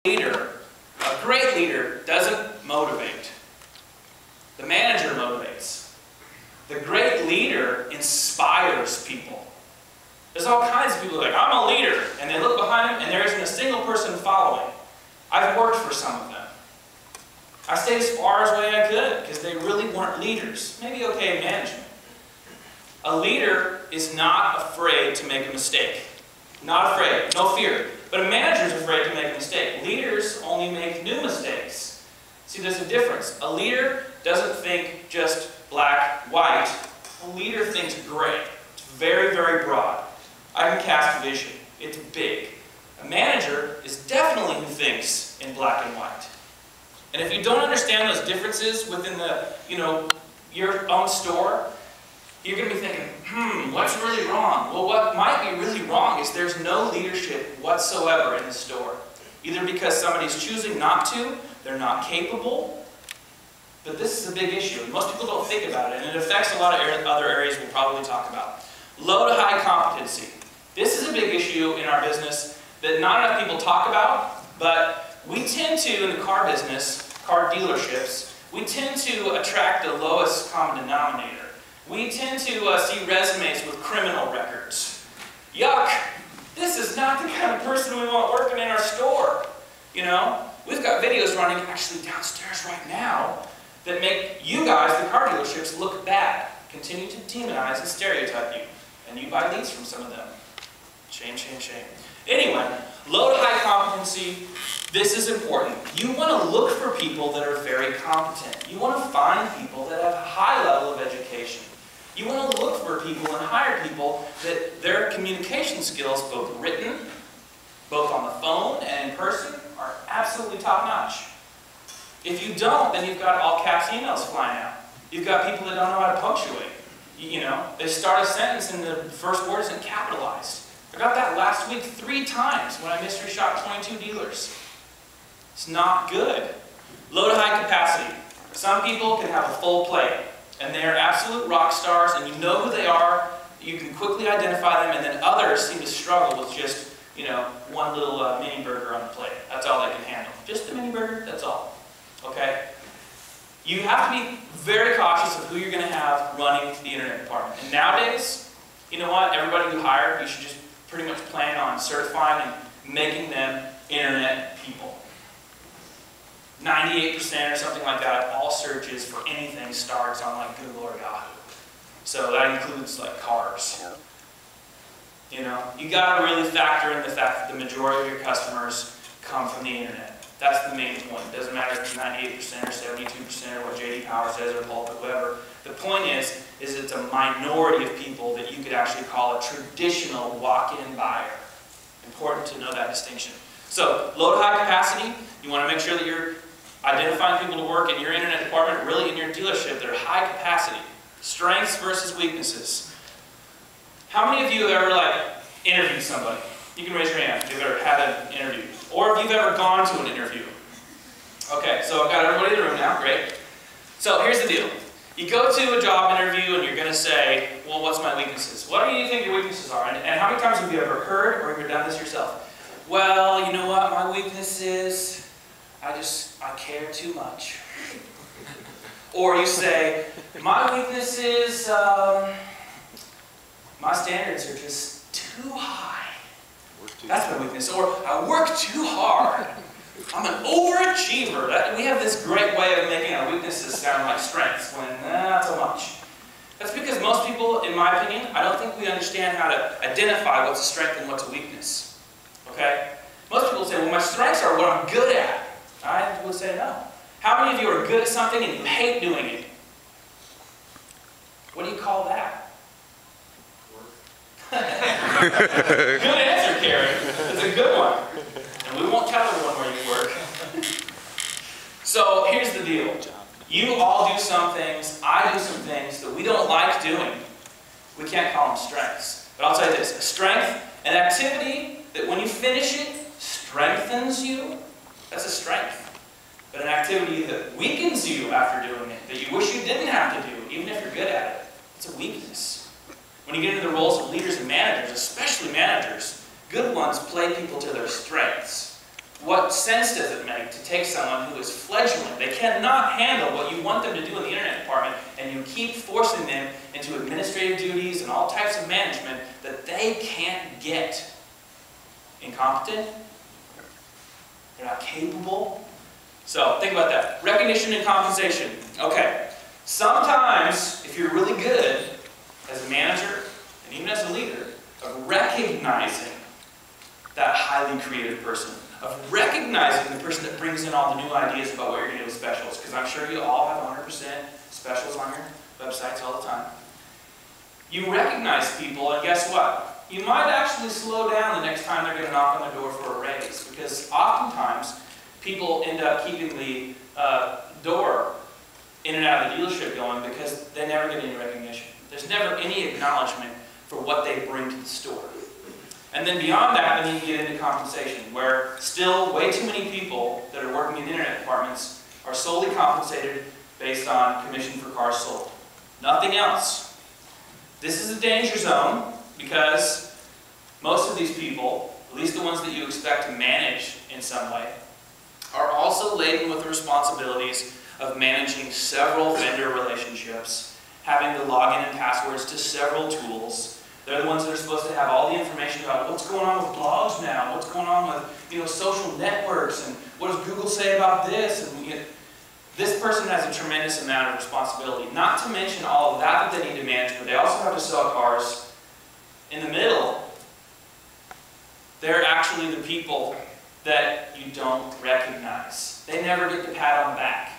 Leader, a great leader doesn't motivate. The manager motivates. The great leader inspires people. There's all kinds of people like, I'm a leader, and they look behind them and there isn't a single person following. I've worked for some of them. I stayed as far away I could because they really weren't leaders. Maybe okay in management. A leader is not afraid to make a mistake. Not afraid, no fear. But a manager is afraid to make a mistake. Leaders only make new mistakes. See, there's a difference. A leader doesn't think just black, white. A leader thinks gray. It's very, very broad. I can cast vision. It's big. A manager is definitely who thinks in black and white. And if you don't understand those differences within the, your own store, you're going to be thinking, what's really wrong? Well, what might be really wrong is there's no leadership whatsoever in the store. Either because somebody's choosing not to, they're not capable, but this is a big issue, and most people don't think about it, and it affects a lot of other areas we'll probably talk about. Low to high competency. This is a big issue in our business that not enough people talk about, but we tend to, in the car business, car dealerships, we tend to attract the lowest common denominator. We tend to see resumes with criminal records. Yuck! This is not the kind of person we want working in our store. We've got videos running actually downstairs right now that make you guys, the car dealerships, look bad. Continue to demonize and stereotype you. And you buy leads from some of them. Shame, shame, shame. Anyway, low to high competency. This is important. You want to look for people that are very competent. You want to find people that have a high level of education. You want to look for people and hire people that their communication skills, both written, both on the phone and in person, are absolutely top-notch. If you don't, then you've got all caps emails flying out. You've got people that don't know how to punctuate. They start a sentence and the first word isn't capitalized. I got that last week 3 times when I mystery shopped 22 dealers. It's not good. Low to high capacity. Some people can have a full plate. And they are absolute rock stars, and you know who they are, you can quickly identify them, and then others seem to struggle with just, one little mini burger on the plate. That's all they can handle. Just a mini burger, that's all. Okay? You have to be very cautious of who you're going to have running the internet department. And nowadays, you know what? Everybody you hire, you should just pretty much plan on certifying and making them internet people. 98% or something like that of all searches for anything starts on like Google or Yahoo. So that includes like cars. You got to really factor in the fact that the majority of your customers come from the internet. That's the main point. It doesn't matter if it's 98% or 72% or what J.D. Power says or Pulp or whatever. The point is it's a minority of people that you could actually call a traditional walk-in buyer. Important to know that distinction. So low to high capacity, you want to make sure that you're identifying people to work in your internet department, really in your dealership, that are high capacity. Strengths versus weaknesses. How many of you have ever interviewed somebody? You can raise your hand if you've ever had an interview. Or if you've ever gone to an interview. Okay, so I've got everybody in the room now, great. So here's the deal. You go to a job interview and you're going to say, well, what's my weaknesses? What do you think your weaknesses are? And how many times have you ever heard or have you done this yourself? Well, you know what, my weakness is I care too much. Or you say, my weakness is, my standards are just too high. That's my weakness. Or I work too hard. I'm an overachiever. We have this great way of making our weaknesses sound like strengths, when not so much. That's because most people, in my opinion, I don't think we understand how to identify what's a strength and what's a weakness. Okay? Most people say, well, my strengths are what I'm good at. I would say no. How many of you are good at something and you hate doing it? What do you call that? Good answer, Karen. It's a good one. And we won't tell everyone where you work. So here's the deal. You all do some things, I do some things that we don't like doing. We can't call them strengths. But I'll tell you this, a strength, an activity that when you finish it, strengthens you, that's a strength. But an activity that weakens you after doing it, that you wish you didn't have to do, even if you're good at it, it's a weakness. When you get into the roles of leaders and managers, especially managers, good ones play people to their strengths. what sense does it make to take someone who is fledgling? They cannot handle what you want them to do in the internet department, and you keep forcing them into administrative duties and all types of management that they can't get. Incompetent? They're not capable? So, think about that. Recognition and compensation. Okay. Sometimes, if you're really good as a manager, and even as a leader, of recognizing that highly creative person, of recognizing the person that brings in all the new ideas about what you're going to do with specials, because I'm sure you all have 100% specials on your websites all the time. You recognize people, and guess what? You might actually slow down the next time they're going to knock on their door for a raise, because oftentimes people end up keeping the door in and out of the dealership going because they never get any recognition. There's never any acknowledgement for what they bring to the store. And then beyond that, then you get into compensation, where still way too many people that are working in internet departments are solely compensated based on commission for cars sold. Nothing else. This is a danger zone because most of these people, at least the ones that you expect to manage in some way, are also laden with the responsibilities of managing several vendor relationships, having the login and passwords to several tools. They're the ones that are supposed to have all the information about what's going on with blogs now, what's going on with social networks, and what does Google say about this. And this person has a tremendous amount of responsibility. Not to mention all of that they need to manage, but they also have to sell cars. In the middle, they're actually the people that you don't recognize. They never get the pat on the back.